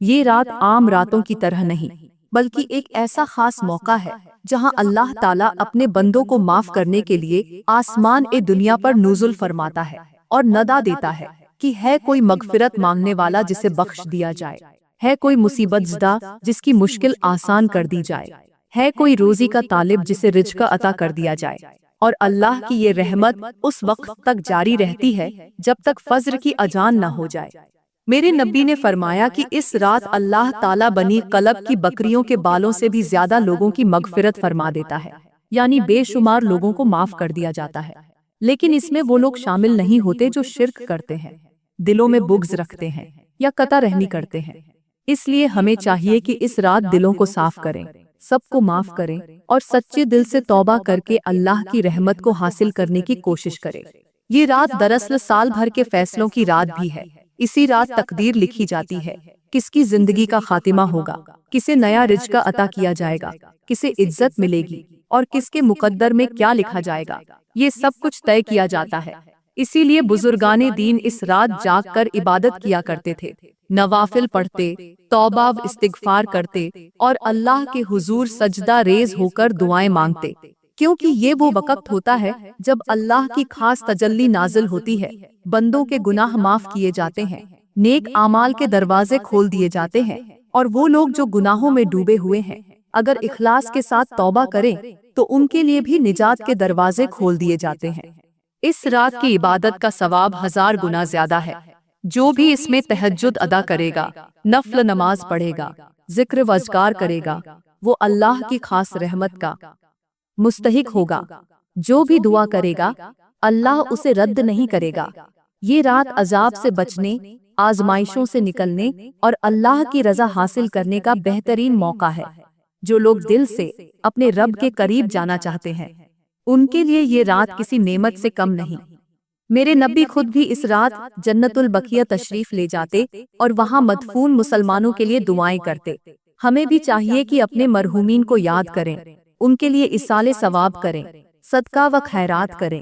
یہ رات عام راتوں کی طرح نہیں، بلکہ ایک ایسا خاص موقع ہے جہاں اللہ تعالیٰ اپنے بندوں کو معاف کرنے کے لیے آسمان دنیا پر نزول فرماتا ہے اور ندا دیتا ہے کہ ہے کوئی مغفرت مانگنے والا جسے بخش دیا جائے، ہے کوئی مصیبت زدہ جس کی مشکل آسان کر دی جائے، ہے کوئی روزی کا طالب جسے رزق عطا کر دیا جائے۔ اور اللہ کی یہ رحمت اس وقت تک جاری رہتی ہے جب تک فجر کی اذان نہ ہو جائے۔ میرے نبی نے فرمایا کہ اس رات اللہ تعالیٰ بنی قلب کی بکریوں کے بالوں سے بھی زیادہ لوگوں کی مغفرت فرما دیتا ہے، یعنی بے شمار لوگوں کو معاف کر دیا جاتا ہے۔ لیکن اس میں وہ لوگ شامل نہیں ہوتے جو شرک کرتے ہیں، دلوں میں بغض رکھتے ہیں یا قطع رحمی کرتے ہیں۔ اس لیے ہمیں چاہیے کہ اس رات دلوں کو صاف کریں، سب کو معاف کریں اور سچے دل سے توبہ کر کے اللہ کی رحمت کو حاصل کرنے کی کوشش کریں۔ یہ رات دراصل سال بھر کے فیصلوں کی رات بھی ہے۔ اسی رات تقدیر لکھی جاتی ہے، کس کی زندگی کا خاتمہ ہوگا، کسے نیا رزق عطا کیا جائے گا، کسے عزت ملے گی اور کس کے مقدر میں کیا لکھا جائے گا، یہ سب کچھ طے کیا جاتا ہے۔ اسی لیے بزرگان دین اس رات جاگ کر عبادت کیا کرتے تھے، نوافل پڑھتے، توبہ و استغفار کرتے اور اللہ کے حضور سجدہ ریز ہو کر دعائیں مانگتے، کیونکہ یہ وہ وقت ہوتا ہے جب اللہ کی خاص تجلی نازل ہوتی ہے، بندوں کے گناہ معاف کیے جاتے ہیں، نیک اعمال کے دروازے کھول دیے جاتے ہیں، اور وہ لوگ جو گناہوں میں ڈوبے ہوئے ہیں اگر اخلاص کے ساتھ توبہ کریں تو ان کے لیے بھی نجات کے دروازے کھول دیے جاتے ہیں۔ اس رات کی عبادت کا ثواب 1000 گنا زیادہ ہے۔ جو بھی اس میں تہجد ادا کرے گا، نفل نماز پڑھے گا، ذکر و اذکار کرے گا، وہ اللہ کی خاص رحمت کا مستحق ہوگا۔ جو بھی دعا کرے گا اللہ اسے رد نہیں کرے گا۔ یہ رات عذاب سے بچنے، آزمائشوں سے نکلنے اور اللہ کی رضا حاصل کرنے کا بہترین موقع ہے۔ جو لوگ دل سے اپنے رب کے قریب جانا چاہتے ہیں ان کے لیے یہ رات کسی نعمت سے کم نہیں۔ میرے نبی خود بھی اس رات جنت البقیع تشریف لے جاتے اور وہاں مدفون مسلمانوں کے لیے دعائیں کرتے۔ ہمیں بھی چاہیے کہ اپنے مرحومین کو یاد کریں، ان کے لیے ایصال ثواب کریں، صدقہ و خیرات کریں،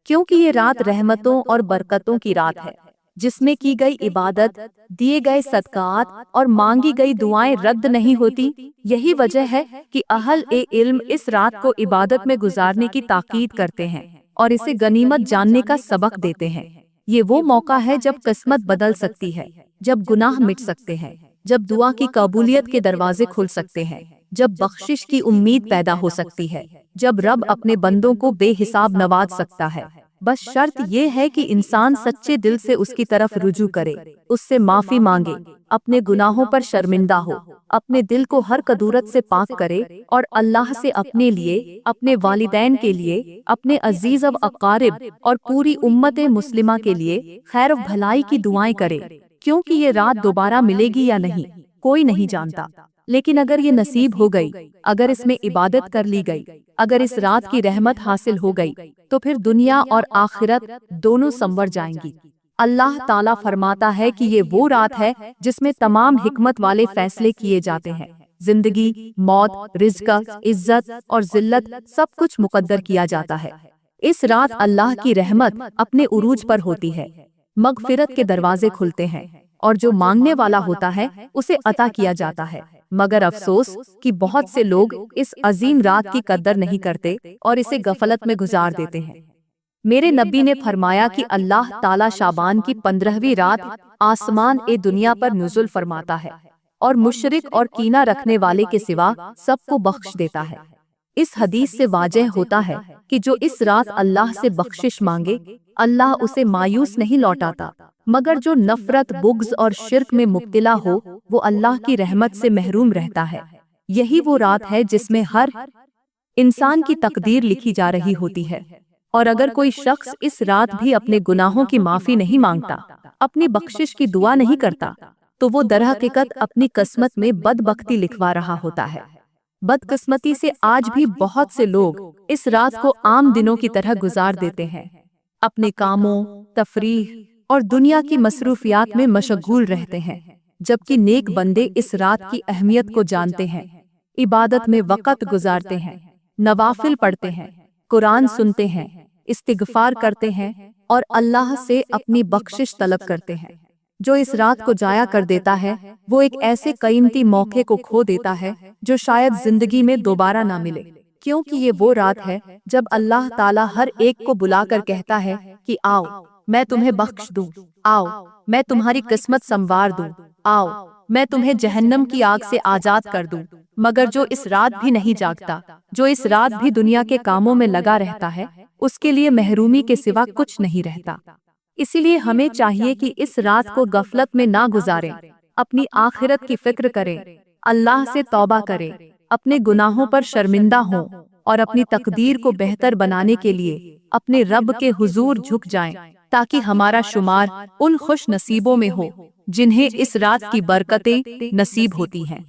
کیونکہ یہ رات رحمتوں اور برکتوں کی رات ہے، جس میں کی گئی عبادت، دیے گئے صدقات اور مانگی گئی دعائیں رد نہیں ہوتی۔ یہی وجہ ہے کہ اہل علم اس رات کو عبادت میں گزارنے کی تاکید کرتے ہیں اور اسے غنیمت جاننے کا سبق دیتے ہیں۔ یہ وہ موقع ہے جب قسمت بدل سکتی ہے، جب گناہ مٹ سکتے ہیں، جب دعا کی قبولیت کے دروازے کھل سکتے ہیں، جب بخشش کی امید پیدا ہو سکتی ہے، جب رب اپنے بندوں کو بے حساب نواز سکتا ہے۔ بس شرط یہ ہے کہ انسان سچے دل سے اس کی طرف رجوع کرے، اس سے معافی مانگے، اپنے گناہوں پر شرمندہ ہو، اپنے دل کو ہر کدورت سے پاک کرے اور اللہ سے اپنے لیے، اپنے والدین کے لیے، اپنے عزیز و اقارب اور پوری امت مسلمہ کے لیے خیر و بھلائی کی دعائیں کرے، کیونکہ یہ رات دوبارہ ملے گی یا نہیں کوئی نہیں جانتا۔ لیکن اگر یہ نصیب ہو گئی، اگر اس میں عبادت کر لی گئی، اگر اس رات کی رحمت حاصل ہو گئی تو پھر دنیا اور آخرت دونوں سنور جائیں گی۔ اللہ تعالیٰ فرماتا ہے کہ یہ وہ رات ہے جس میں تمام حکمت والے فیصلے کیے جاتے ہیں، زندگی، موت، رزق، عزت اور ذلت سب کچھ مقدر کیا جاتا ہے۔ اس رات اللہ کی رحمت اپنے عروج پر ہوتی ہے، مغفرت کے دروازے کھلتے ہیں اور جو مانگنے والا ہوتا ہے اسے عطا کیا جاتا ہے۔ مگر افسوس کہ بہت سے لوگ اس عظیم رات کی قدر نہیں کرتے اور اسے غفلت میں گزار دیتے ہیں۔ میرے نبی نے فرمایا کہ اللہ تعالیٰ شعبان کی 15ویں رات آسمان دنیا پر نزول فرماتا ہے اور مشرک اور کینہ رکھنے والے کے سوا سب کو بخش دیتا ہے۔ اس حدیث سے واضح ہوتا ہے کہ جو اس رات اللہ سے بخشش مانگے اللہ اسے مایوس نہیں لوٹاتا، مگر جو نفرت، بغض اور شرک میں مبتلا ہو وہ اللہ کی رحمت سے محروم رہتا ہے۔ یہی وہ رات ہے جس میں ہر انسان کی تقدیر لکھی جا رہی ہوتی ہے، اور اگر کوئی شخص اس رات بھی اپنے گناہوں کی معافی نہیں مانگتا، اپنی بخشش کی دعا نہیں کرتا، تو وہ درحقیقت اپنی قسمت میں بدبختی لکھوا رہا ہوتا ہے۔ بدقسمتی سے آج بھی بہت سے لوگ اس رات کو عام دنوں کی طرح گزار دیتے ہیں، اپنے کاموں، تفریح اور دنیا کی مصروفیات میں مشغول رہتے ہیں، جبکہ نیک بندے اس رات کی اہمیت کو جانتے ہیں، عبادت میں وقت گزارتے ہیں، نوافل پڑھتے ہیں، قرآن سنتے ہیں، استغفار کرتے ہیں اور اللہ سے اپنی بخشش طلب کرتے ہیں۔ جو اس رات کو ضائع کر دیتا ہے وہ ایک ایسے قیمتی موقع کو کھو دیتا ہے جو شاید زندگی میں دوبارہ نہ ملے، کیونکہ یہ وہ رات ہے جب اللہ تعالیٰ ہر ایک کو بلا کر کہتا ہے کہ آؤ میں تمہیں بخش دوں، آؤ میں تمہاری قسمت سنوار دوں، آؤ میں تمہیں جہنم کی آگ سے آزاد کر دوں۔ مگر جو اس رات بھی نہیں جاگتا، جو اس رات بھی دنیا کے کاموں میں لگا رہتا ہے، اس کے لیے محرومی کے سوا کچھ نہیں رہتا۔ اسی لیے ہمیں چاہیے کہ اس رات کو غفلت میں نہ گزاریں، اپنی آخرت کی فکر کریں، اللہ سے توبہ کریں، اپنے گناہوں پر شرمندہ ہوں اور اپنی تقدیر کو بہتر بنانے کے لیے اپنے رب کے حضور جھک جائیں، تاکہ ہمارا شمار ان خوش نصیبوں میں ہو جنہیں اس رات کی برکتیں نصیب ہوتی ہیں۔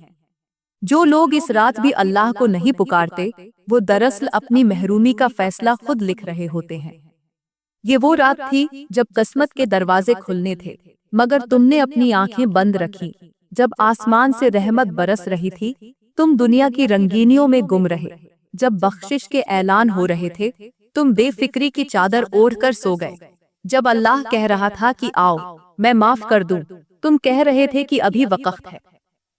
جو لوگ اس رات بھی اللہ کو نہیں پکارتے، وہ دراصل اپنی محرومی کا فیصلہ خود لکھ رہے ہوتے ہیں۔ یہ وہ رات تھی جب قسمت کے دروازے کھلنے تھے، مگر تم نے اپنی آنکھیں بند رکھی۔ جب آسمان سے رحمت برس رہی تھی، تم دنیا کی رنگینیوں میں گم رہے۔ جب بخشش کے اعلان ہو رہے تھے، تم بے فکری کی چادر اوڑھ کر سو گئے۔ جب اللہ کہہ رہا تھا کہ آؤ میں معاف کر دوں، تم کہہ رہے تھے کہ ابھی وقت ہے۔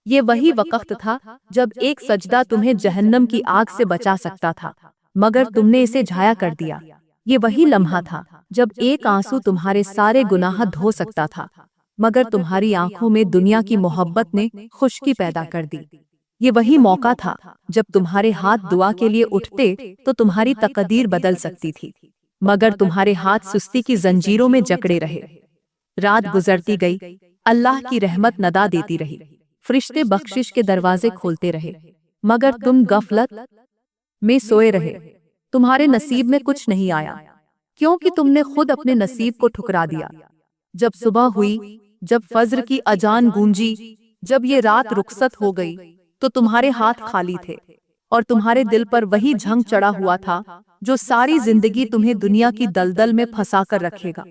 یہ وہی وقت تھا جب ایک سجدہ تمہیں جہنم کی آگ سے بچا سکتا تھا، مگر تم نے اسے ضائع کر دیا۔ یہ وہی لمحہ تھا جب ایک آنسو تمہارے سارے گناہ دھو سکتا تھا، مگر تمہاری آنکھوں میں دنیا کی محبت نے خشکی پیدا کر دی۔ یہ وہی موقع تھا جب تمہارے ہاتھ دعا کے لیے اٹھتے تو تمہاری تقدیر بدل سکتی تھی، مگر تمہارے ہاتھ سستی کی زنجیروں میں جکڑے رہے۔ رات گزرتی گئی، اللہ کی رحمت ندا دیتی رہی، فرشتے بخشش کے دروازے کھولتے رہے، مگر تم غفلت میں سوئے رہے۔ تمہارے نصیب میں کچھ نہیں آیا، کیونکہ تم نے خود اپنے نصیب کو ٹھکرا دیا۔ جب صبح ہوئی، جب فجر کی اذان گونجی، جب یہ رات رخصت ہو گئی، تو تمہارے ہاتھ خالی تھے، اور تمہارے دل پر وہی جھنگ چڑھا ہوا تھا جو ساری زندگی تمہیں دنیا کی دلدل میں پھنسا کر رکھے گا۔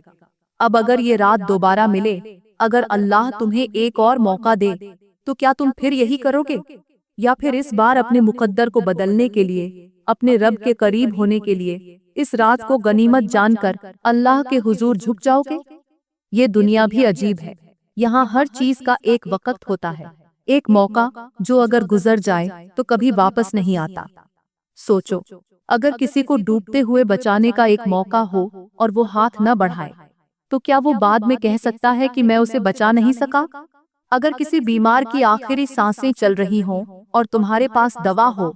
اب اگر یہ رات دوبارہ ملے، اگر اللہ تمہیں ایک اور موقع دے، تو کیا تم پھر یہی کرو گے، یا پھر اس بار اپنے مقدر کو بدلنے کے لیے، اپنے رب کے قریب ہونے کے لیے اس رات کو غنیمت جان کر اللہ کے حضور جھک جاؤ گے؟ یہ دنیا بھی عجیب ہے، یہاں ہر چیز کا ایک وقت ہوتا ہے، ایک موقع جو اگر گزر جائے تو کبھی واپس نہیں آتا۔ سوچو، اگر کسی کو ڈوبتے ہوئے بچانے کا ایک موقع ہو اور وہ ہاتھ نہ بڑھائے، تو کیا وہ بعد میں کہہ سکتا ہے کہ میں اسے بچا نہیں سکا؟ اگر کسی بیمار کی آخری سانسیں چل رہی ہوں اور تمہارے پاس دوا ہو،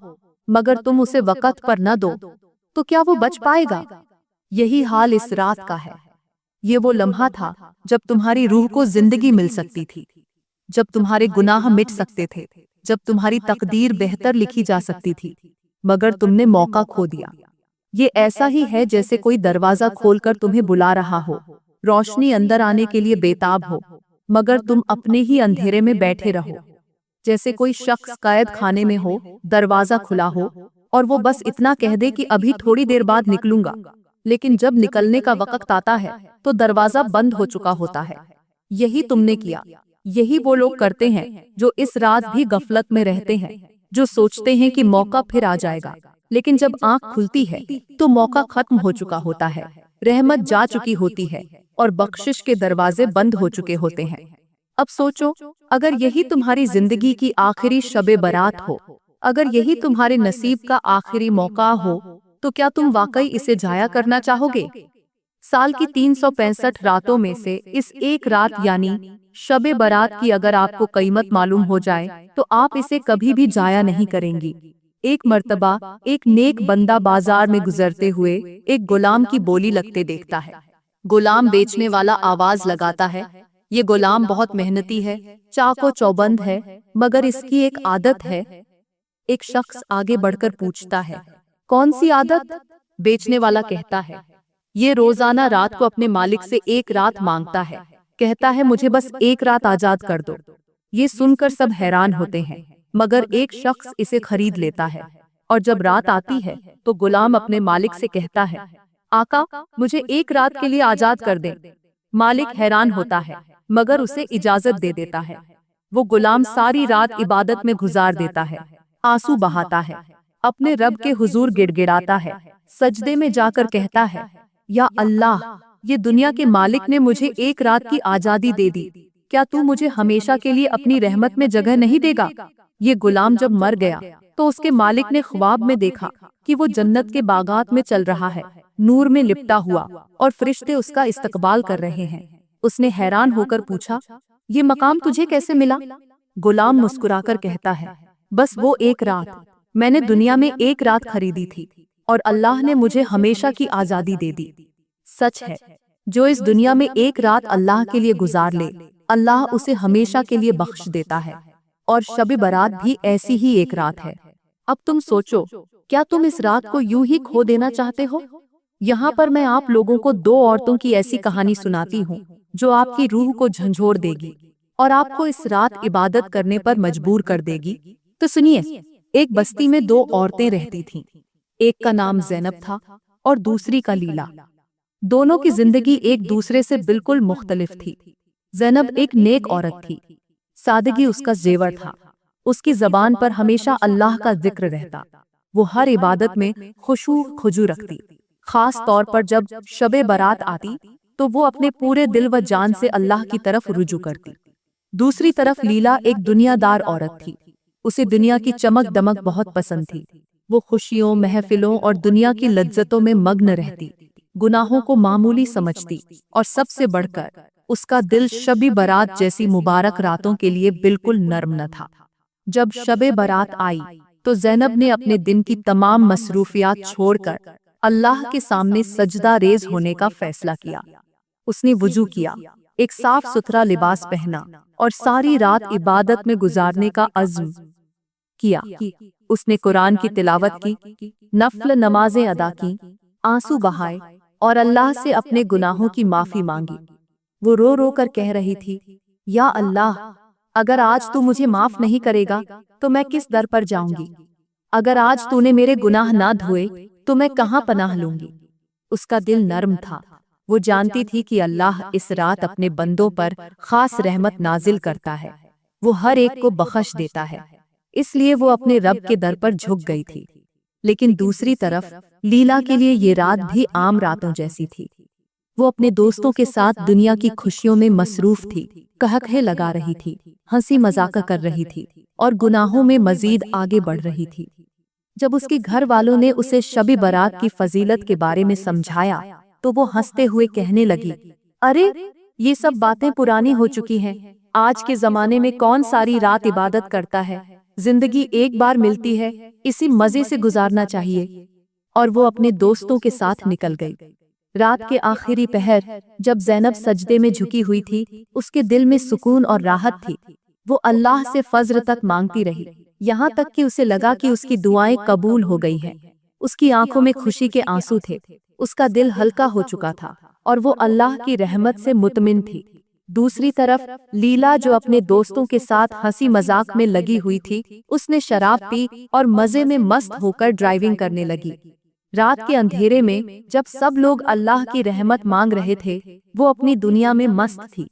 مگر تم اسے وقت پر نہ دو، تو کیا وہ بچ پائے گا؟ یہی حال اس رات کا ہے۔ یہ وہ لمحہ تھا جب تمہاری روح کو زندگی مل سکتی تھی، جب تمہارے گناہ مٹ سکتے تھے، جب تمہاری تقدیر بہتر لکھی جا سکتی تھی، مگر تم نے موقع کھو دیا۔ یہ ایسا ہی ہے جیسے کوئی دروازہ کھول کر تمہیں بلا رہا ہو، روشنی اندر آنے کے لیے بےتاب ہو، مگر تم اپنے ہی اندھیرے میں بیٹھے رہو۔ جیسے کوئی شخص قید خانے میں ہو، دروازہ کھلا ہو، اور وہ بس اتنا کہہ دے کہ ابھی تھوڑی دیر بعد نکلوں گا، لیکن جب نکلنے کا وقت آتا ہے تو دروازہ بند ہو چکا ہوتا ہے۔ یہی تم نے کیا، یہی وہ لوگ کرتے ہیں جو اس رات بھی غفلت میں رہتے ہیں، جو سوچتے ہیں کہ موقع پھر آ جائے گا، لیکن جب آنکھ کھلتی ہے تو موقع ختم ہو چکا ہوتا ہے، رحمت جا چکی ہوتی ہے، اور بخشش کے دروازے بند ہو چکے ہوتے ہیں۔ اب سوچو، اگر یہی تمہاری زندگی کی آخری شب برات ہو، اگر یہی تمہارے نصیب کا آخری موقع ہو، تو کیا تم واقعی اسے ضائع کرنا چاہو گے؟ سال کی 365 راتوں میں سے اس ایک رات یعنی شب برات کی اگر آپ کو قیمت معلوم ہو جائے تو آپ اسے کبھی بھی ضائع نہیں کریں گی۔ ایک مرتبہ ایک نیک بندہ بازار میں گزرتے ہوئے ایک غلام کی بولی لگتے دیکھتا ہے۔ غلام بیچنے والا آواز لگاتا ہے، یہ غلام بہت محنتی ہے، چاق و چوبند ہے، مگر اس کی ایک عادت ہے۔ ایک شخص آگے بڑھ کر پوچھتا ہے، کون سی عادت؟ بیچنے والا کہتا ہے، یہ روزانہ رات کو اپنے مالک سے ایک رات مانگتا ہے، کہتا ہے مجھے بس ایک رات آزاد کر دو۔ یہ سن کر سب حیران ہوتے ہیں، مگر ایک شخص اسے خرید لیتا ہے، اور جب رات آتی ہے تو غلام اپنے مالک سے کہتا ہے، آقا مجھے ایک رات کے لیے آزاد کر دیں۔ مالک حیران ہوتا ہے، مگر اسے اجازت دے دیتا ہے۔ وہ غلام ساری رات عبادت میں گزار دیتا ہے، آنسو بہاتا ہے، اپنے رب کے حضور گڑ گڑاتا ہے، سجدے میں جا کر کہتا ہے، یا اللہ، یہ دنیا کے مالک نے مجھے ایک رات کی آزادی دے دی، کیا تو مجھے ہمیشہ کے لیے اپنی رحمت میں جگہ نہیں دے گا؟ یہ غلام جب مر گیا تو اس کے مالک نے خواب میں دیکھا کہ وہ جنت کے باغات میں چل رہا ہے، نور میں لپٹا ہوا، اور فرشتے اس کا استقبال کر رہے ہیں۔ اس نے حیران ہو کر پوچھا، یہ مقام تجھے کیسے ملا؟ غلام مسکرا کر کہتا ہے، بس وہ ایک رات، میں نے دنیا میں ایک رات خریدی تھی اور اللہ نے مجھے ہمیشہ کی آزادی دے دی۔ سچ ہے، جو اس دنیا میں ایک رات اللہ کے لیے گزار لے، اللہ اسے ہمیشہ کے لیے بخش دیتا ہے، اور شب برات بھی ایسی ہی ایک رات ہے۔ اب تم سوچو، کیا تم اس رات کو یوں ہی کھو دینا چاہتے ہو؟ یہاں پر میں آپ لوگوں کو دو عورتوں کی ایسی کہانی سناتی ہوں جو آپ کی روح کو جھنجھوڑ دے گی اور آپ کو اس رات عبادت کرنے پر مجبور کر دے گی۔ تو سنیے، ایک بستی میں دو عورتیں رہتی تھیں، ایک کا نام زینب تھا اور دوسری کا لیلا۔ دونوں کی زندگی ایک دوسرے سے بالکل مختلف تھی۔ زینب ایک نیک عورت تھی، سادگی اس کا زیور تھا، اس کی زبان پر ہمیشہ اللہ کا ذکر رہتا، وہ ہر عبادت میں خشوع خضوع رکھتی، خاص طور پر جب شب برات آتی تو وہ اپنے پورے دل و جان سے اللہ کی طرف رجوع کرتی۔ دوسری طرف لیلا ایک دنیا دار عورت تھی، اسے دنیا کی چمک دمک بہت پسند تھی، وہ خوشیوں، محفلوں اور دنیا کی لذتوں میں مگن رہتی، گناہوں کو معمولی سمجھتی، اور سب سے بڑھ کر اس کا دل شب برات جیسی مبارک راتوں کے لیے بالکل نرم نہ تھا۔ جب شب برات آئی تو زینب نے اپنے دن کی تمام مصروفیات چھوڑ کر اللہ کے سامنے سجدہ ریز ہونے کا فیصلہ کیا۔ اس نے وضو کیا، ایک صاف ستھرا لباس پہنا اور ساری رات عبادت میں گزارنے کا عزم کیا۔ اس نے قرآن کی تلاوت کی، نفل نمازیں ادا کی، آنسو بہائے اور اللہ سے اپنے گناہوں کی معافی مانگی۔ وہ رو رو کر کہہ رہی تھی، یا اللہ، اگر آج تو مجھے معاف نہیں کرے گا تو میں کس در پر جاؤں گی؟ اگر آج تو نے میرے گناہ نہ دھوئے تو میں کہاں پناہ لوں گی؟ اس کا دل نرم تھا، وہ جانتی تھی کہ اللہ اس رات اپنے بندوں پر خاص رحمت نازل کرتا ہے، وہ ہر ایک کو بخش دیتا ہے، اس لیے وہ اپنے رب کے در پر جھک گئی تھی۔ لیکن دوسری طرف لیلا کے لیے یہ رات بھی عام راتوں جیسی تھی۔ وہ اپنے دوستوں کے ساتھ دنیا کی خوشیوں میں مصروف تھی، قہقہے لگا رہی تھی، ہنسی مذاق کر رہی تھی اور گناہوں میں مزید آگے بڑھ رہی تھی۔ جب اس کی گھر والوں نے اسے شب برات کی فضیلت کے بارے میں سمجھایا تو وہ ہنستے ہوئے کہنے لگی، ارے یہ سب باتیں پرانی ہو چکی ہیں، آج کے زمانے میں کون ساری رات عبادت کرتا ہے، زندگی ایک بار ملتی ہے، اسی مزے سے گزارنا چاہیے۔ اور وہ اپنے دوستوں کے ساتھ نکل گئی۔ رات کے آخری پہر جب زینب سجدے میں جھکی ہوئی تھی، اس کے دل میں سکون اور راحت تھی، وہ اللہ سے فجر تک مانگتی رہی، یہاں تک کہ اسے لگا کہ اس کی دعائیں قبول ہو گئی ہیں۔ اس کی آنکھوں میں خوشی کے آنسو تھے، اس کا دل ہلکا ہو چکا تھا اور وہ اللہ کی رحمت سے مطمئن تھی۔ دوسری طرف لیلا جو اپنے دوستوں کے ساتھ ہنسی مذاق میں لگی ہوئی تھی، اس نے شراب پی اور مزے میں مست ہو کر ڈرائیونگ کرنے لگی۔ رات کے اندھیرے میں جب سب لوگ اللہ کی رحمت مانگ رہے تھے، وہ اپنی دنیا میں مست تھی۔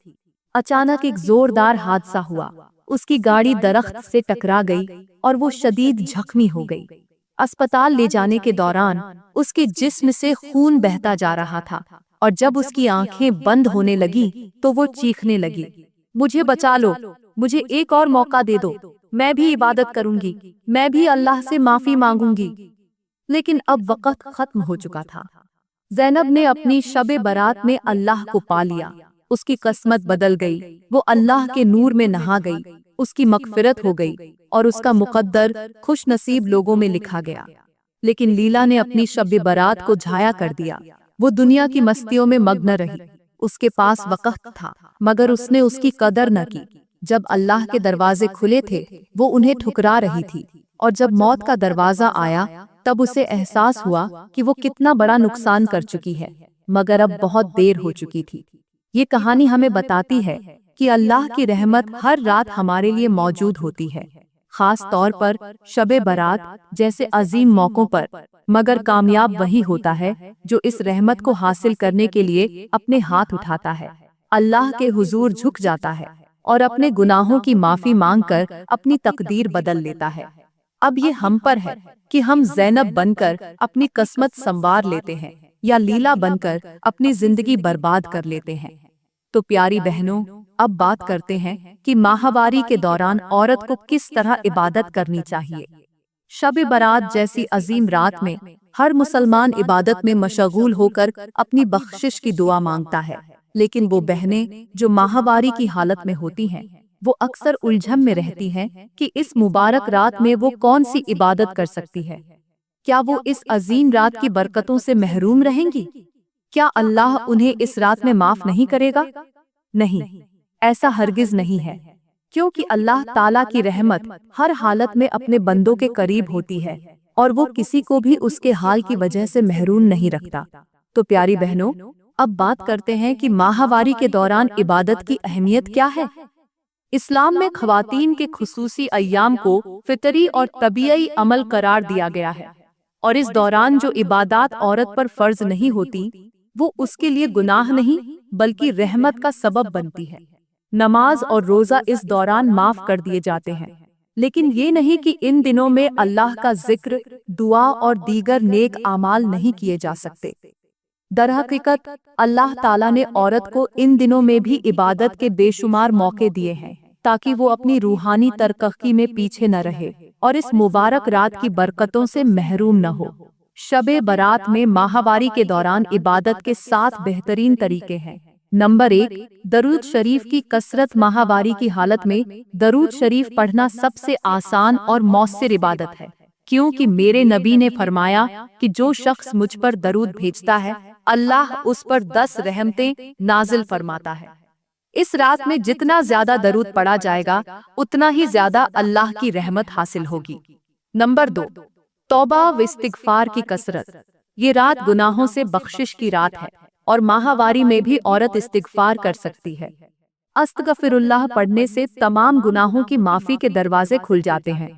اچانک ایک زوردار حادثہ ہوا، اس کی گاڑی درخت سے ٹکرا گئی اور وہ شدید زخمی ہو گئی۔ اسپتال لے جانے کے دوران اس کے جسم سے خون بہتا جا رہا تھا اور جب اس کی آنکھیں بند ہونے لگی تو وہ چیخنے لگی، مجھے بچا لو، مجھے ایک اور موقع دے دو، میں بھی عبادت کروں گی، میں بھی اللہ سے معافی مانگوں گی۔ لیکن اب وقت ختم ہو چکا تھا۔ زینب نے اپنی شب برات میں اللہ کو پا لیا، اس کی قسمت بدل گئی، وہ اللہ کے نور میں نہا گئی، اس کی مغفرت ہو گئی اور اس کا مقدر خوش نصیب لوگوں میں لکھا گیا۔ لیکن لیلا نے اپنی شب برات کو ضائع کر دیا، وہ دنیا کی مستیوں میں مگن رہی، اس کے پاس وقت تھا مگر اس نے اس کی قدر نہ کی۔ جب اللہ کے دروازے کھلے تھے وہ انہیں ٹھکرا رہی تھی، اور جب موت کا دروازہ آیا تب اسے احساس ہوا کہ وہ کتنا بڑا نقصان کر چکی ہے، مگر اب بہت دیر ہو چکی تھی۔ یہ کہانی ہمیں بتاتی ہے کہ اللہ کی رحمت ہر رات ہمارے لیے موجود ہوتی ہے، خاص طور پر شب برات جیسے عظیم موقعوں پر، مگر کامیاب وہی ہوتا ہے جو اس رحمت کو حاصل کرنے کے لیے اپنے ہاتھ اٹھاتا ہے، اللہ کے حضور جھک جاتا ہے اور اپنے گناہوں کی معافی مانگ کر اپنی تقدیر بدل لیتا ہے۔ اب یہ ہم پر ہے کہ ہم زینب بن کر اپنی قسمت سنوار لیتے ہیں یا لیلا بن کر اپنی زندگی برباد کر لیتے ہیں۔ تو پیاری بہنوں، اب بات کرتے ہیں کہ ماہواری کے دوران عورت کو کس طرح عبادت کرنی چاہیے۔ شب برات جیسی عظیم رات میں ہر مسلمان عبادت میں مشغول ہو کر اپنی بخشش کی دعا مانگتا ہے، لیکن وہ بہنیں جو ماہواری کی حالت میں ہوتی ہیں وہ اکثر الجھن میں رہتی ہیں کہ اس مبارک رات میں وہ کون سی عبادت کر سکتی ہے۔ کیا وہ اس عظیم رات کی برکتوں سے محروم رہیں گی؟ کیا اللہ انہیں اس رات میں معاف نہیں کرے گا؟ نہیں، ایسا ہرگز نہیں ہے، کیونکہ اللہ تعالیٰ کی رحمت ہر حالت میں اپنے بندوں کے قریب ہوتی ہے اور وہ کسی کو بھی اس کے حال کی وجہ سے محروم نہیں رکھتا۔ تو پیاری بہنوں، اب بات کرتے ہیں کہ ماہواری کے دوران عبادت کی اہمیت کیا ہے۔ اسلام میں خواتین کے خصوصی ایام کو فطری اور طبیعی عمل قرار دیا گیا ہے، اور اس دوران جو عبادات عورت پر فرض نہیں ہوتی وہ اس کے لیے گناہ نہیں بلکہ رحمت کا سبب بنتی ہے۔ نماز اور روزہ اس دوران معاف کر دیے جاتے ہیں، لیکن یہ نہیں کہ ان دنوں میں اللہ کا ذکر، دعا اور دیگر نیک اعمال نہیں کیے جا سکتے۔ در حقیقت اللہ تعالیٰ نے عورت کو ان دنوں میں بھی عبادت کے بے شمار موقع دیے ہیں تاکہ وہ اپنی روحانی ترقی میں پیچھے نہ رہے اور اس مبارک رات کی برکتوں سے محروم نہ ہو۔ شب برات میں ماہواری کے دوران عبادت کے 7 بہترین طریقے ہیں۔ نمبر 1، درود شریف کی کثرت۔ ماہواری کی حالت میں درود شریف پڑھنا سب سے آسان اور مؤثر عبادت ہے، کیونکہ میرے نبی نے فرمایا کہ جو شخص مجھ پر درود بھیجتا ہے اللہ اس پر 10 رحمتیں نازل فرماتا ہے۔ اس رات میں جتنا زیادہ درود پڑھا جائے گا اتنا ہی زیادہ اللہ کی رحمت حاصل ہوگی۔ نمبر 2، توبہ و استغفار کی کثرت۔ یہ رات گناہوں سے بخشش کی رات ہے اور ماہواری میں بھی عورت استغفار کر سکتی ہے۔ استغفر اللہ پڑھنے سے تمام گناہوں کی معافی کے دروازے کھل جاتے ہیں۔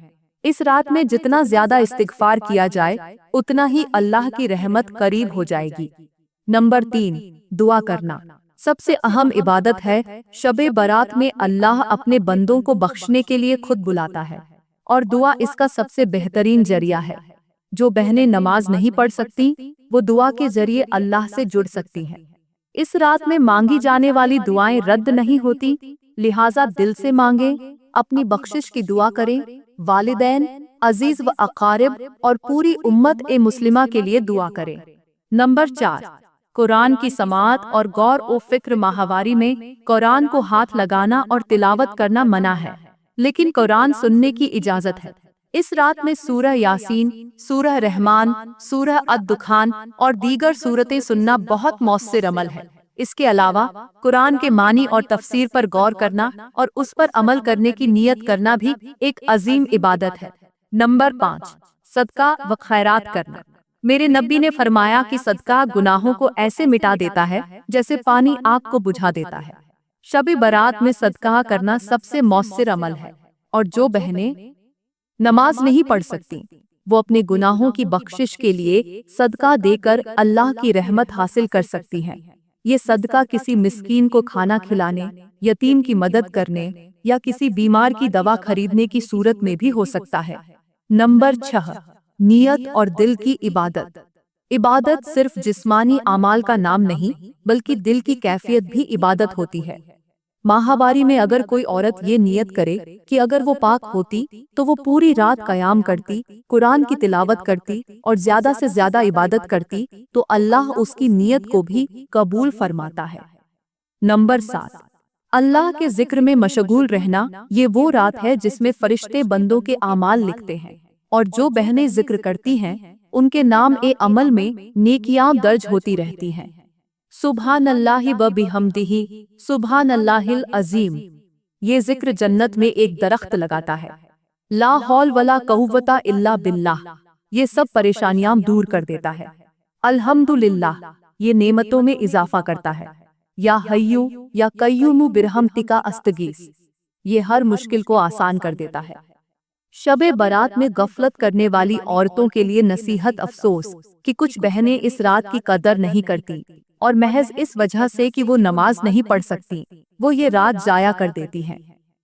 اس رات میں جتنا زیادہ استغفار کیا جائے اتنا ہی اللہ کی رحمت قریب ہو جائے گی۔ نمبر 3، دعا کرنا۔ سب سے اہم عبادت ہے۔ شب برات میں اللہ اپنے بندوں کو بخشنے کے لیے خود بلاتا ہے، اور دعا اس کا سب سے بہترین ذریعہ ہے۔ جو بہنیں نماز نہیں پڑھ سکتی وہ دعا کے ذریعے اللہ سے جڑ سکتی ہیں۔ اس رات میں مانگی جانے والی دعائیں رد نہیں ہوتی، لہٰذا دل سے مانگیں، اپنی بخشش کی دعا کریں، والدین، عزیز و اقارب اور پوری امت مسلمہ کے لیے دعا کریں۔ نمبر 4، قرآن کی سماعت اور غور و فکر۔ ماہواری میں قرآن کو ہاتھ لگانا اور تلاوت کرنا منع ہے، لیکن قرآن سننے کی اجازت ہے۔ اس رات میں سورہ یاسین، سورہ رحمان، سورہ الدخان اور دیگر سورتیں سننا بہت مؤثر عمل ہے۔ اس کے علاوہ قرآن کے معنی اور تفسیر پر غور کرنا اور اس پر عمل کرنے کی نیت کرنا بھی ایک عظیم عبادت ہے۔ نمبر 5، صدقہ و خیرات کرنا۔ میرے نبی نے فرمایا کہ صدقہ گناہوں کو ایسے مٹا دیتا ہے جیسے پانی آگ کو بجھا دیتا ہے۔ شب برات میں صدقہ کرنا سب سے مؤثر عمل ہے، اور جو بہنیں نماز نہیں پڑھ سکتی وہ اپنے گناہوں کی بخشش کے لیے صدقہ دے کر اللہ کی رحمت حاصل کر سکتی ہیں۔ یہ صدقہ کسی مسکین کو کھانا کھلانے، یتیم کی مدد کرنے یا کسی بیمار کی دوا خریدنے کی صورت میں بھی ہو سکتا ہے۔ نمبر 6، نیت اور دل کی عبادت۔ عبادت صرف جسمانی اعمال کا نام نہیں بلکہ دل کی کیفیت بھی عبادت ہوتی ہے۔ ماہواری میں اگر کوئی عورت یہ نیت کرے کہ اگر وہ پاک ہوتی تو وہ پوری رات قیام کرتی، قرآن کی تلاوت کرتی اور زیادہ سے زیادہ عبادت کرتی تو اللہ اس کی نیت کو بھی قبول فرماتا ہے۔ نمبر 7، اللہ کے ذکر میں مشغول رہنا۔ یہ وہ رات ہے جس میں فرشتے بندوں کے اعمال لکھتے ہیں، اور جو بہنیں ذکر کرتی ہیں ان کے نام عمل میں نیکیاں درج ہوتی رہتی ہیں۔ سبحان اللہ و بحمدہ، سبحان اللہ العظیم۔ یہ ذکر جنت میں ایک درخت لگاتا ہے۔ لا حول ولا قوت الا باللہ، یہ سب پریشانیاں دور کر دیتا ہے۔ الحمدللہ، یہ نعمتوں میں اضافہ کرتا ہے۔ یا حیو یا قیوم برحمتک استغیث، یہ ہر مشکل کو آسان کر دیتا ہے۔ شب برات میں غفلت کرنے والی عورتوں کے لیے نصیحت۔ افسوس کہ کچھ بہنیں اس رات کی قدر نہیں کرتی، اور محض اس وجہ سے کہ وہ نماز نہیں پڑھ سکتی وہ یہ رات ضائع کر دیتی ہیں۔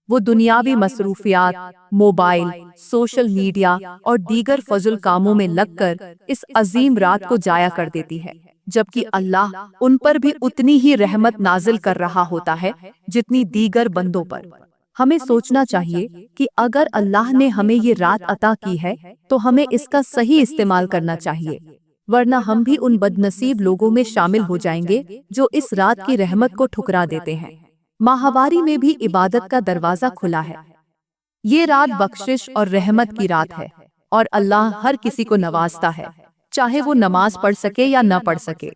وہ دنیاوی مصروفیات، موبائل، سوشل میڈیا اور دیگر فضول کاموں میں لگ کر اس عظیم رات کو ضائع کر دیتی ہے۔ جبکہ اللہ ان پر بھی اتنی ہی رحمت نازل کر رہا ہوتا ہے جتنی دیگر بندوں پر۔ ہمیں سوچنا چاہیے کہ اگر اللہ نے ہمیں یہ رات عطا کی ہے تو ہمیں اس کا صحیح استعمال کرنا چاہیے، ورنہ ہم بھی ان بد نصیب لوگوں میں شامل ہو جائیں گے جو اس رات کی رحمت کو ٹھکرا دیتے ہیں۔ ماہواری میں بھی عبادت کا دروازہ کھلا ہے۔ یہ رات بخشش اور رحمت کی رات ہے اور اللہ ہر کسی کو نوازتا ہے، چاہے وہ نماز پڑھ سکے یا نہ پڑھ سکے۔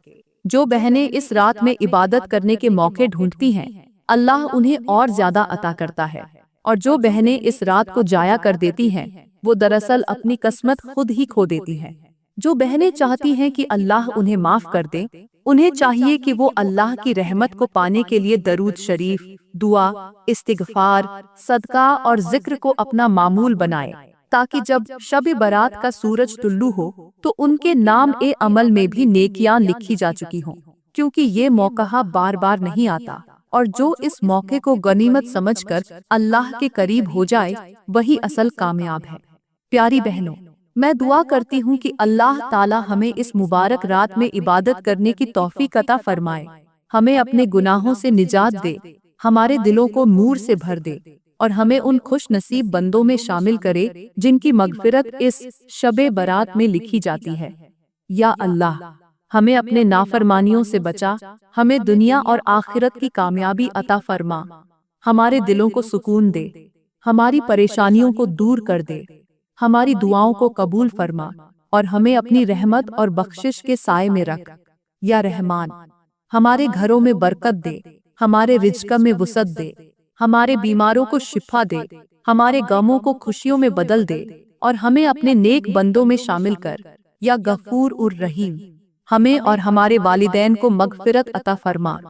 جو بہنیں اس رات میں عبادت کرنے کے موقع ڈھونڈتی ہیں، اللہ انہیں اور زیادہ عطا کرتا ہے، اور جو بہنیں اس رات کو ضائع کر دیتی ہیں وہ دراصل اپنی قسمت خود ہی کھو دیتی ہیں۔ جو بہنیں چاہتی ہیں کہ اللہ انہیں معاف کر دے، انہیں چاہیے کہ وہ اللہ کی رحمت کو پانے کے لیے درود شریف، دعا، استغفار، صدقہ اور ذکر کو اپنا معمول بنائے، تاکہ جب شب برات کا سورج طلوع ہو تو ان کے نام عمل میں بھی نیکیاں لکھی جا چکی ہوں، کیونکہ یہ موقع بار بار نہیں آتا، اور جو اس موقع کو غنیمت سمجھ کر اللہ کے قریب ہو جائے وہی اصل کامیاب ہے۔ پیاری بہنوں، میں دعا کرتی ہوں کہ اللہ تعالی ہمیں اس مبارک رات میں عبادت کرنے کی توفیق عطا فرمائے، ہمیں اپنے گناہوں سے نجات دے، ہمارے دلوں کو نور سے بھر دے، اور ہمیں ان خوش نصیب بندوں میں شامل کرے جن کی مغفرت اس شب برات میں لکھی جاتی ہے۔ یا اللہ، ہمیں اپنے نافرمانیوں سے بچا، ہمیں دنیا اور آخرت کی کامیابی عطا فرما، ہمارے دلوں کو سکون دے، ہماری پریشانیوں کو دور کر دے، ہماری دعاؤں کو قبول فرما، اور ہمیں اپنی رحمت اور بخشش کے سائے میں رکھ۔ یا رحمان، ہمارے گھروں میں برکت دے، ہمارے رزق میں وسعت دے، ہمارے بیماروں کو شفا دے، ہمارے غموں کو خوشیوں میں بدل دے، اور ہمیں اپنے نیک بندوں میں شامل کر۔ یا غفور الرحیم، ہمیں اور ہمارے والدین کو مغفرت عطا فرما۔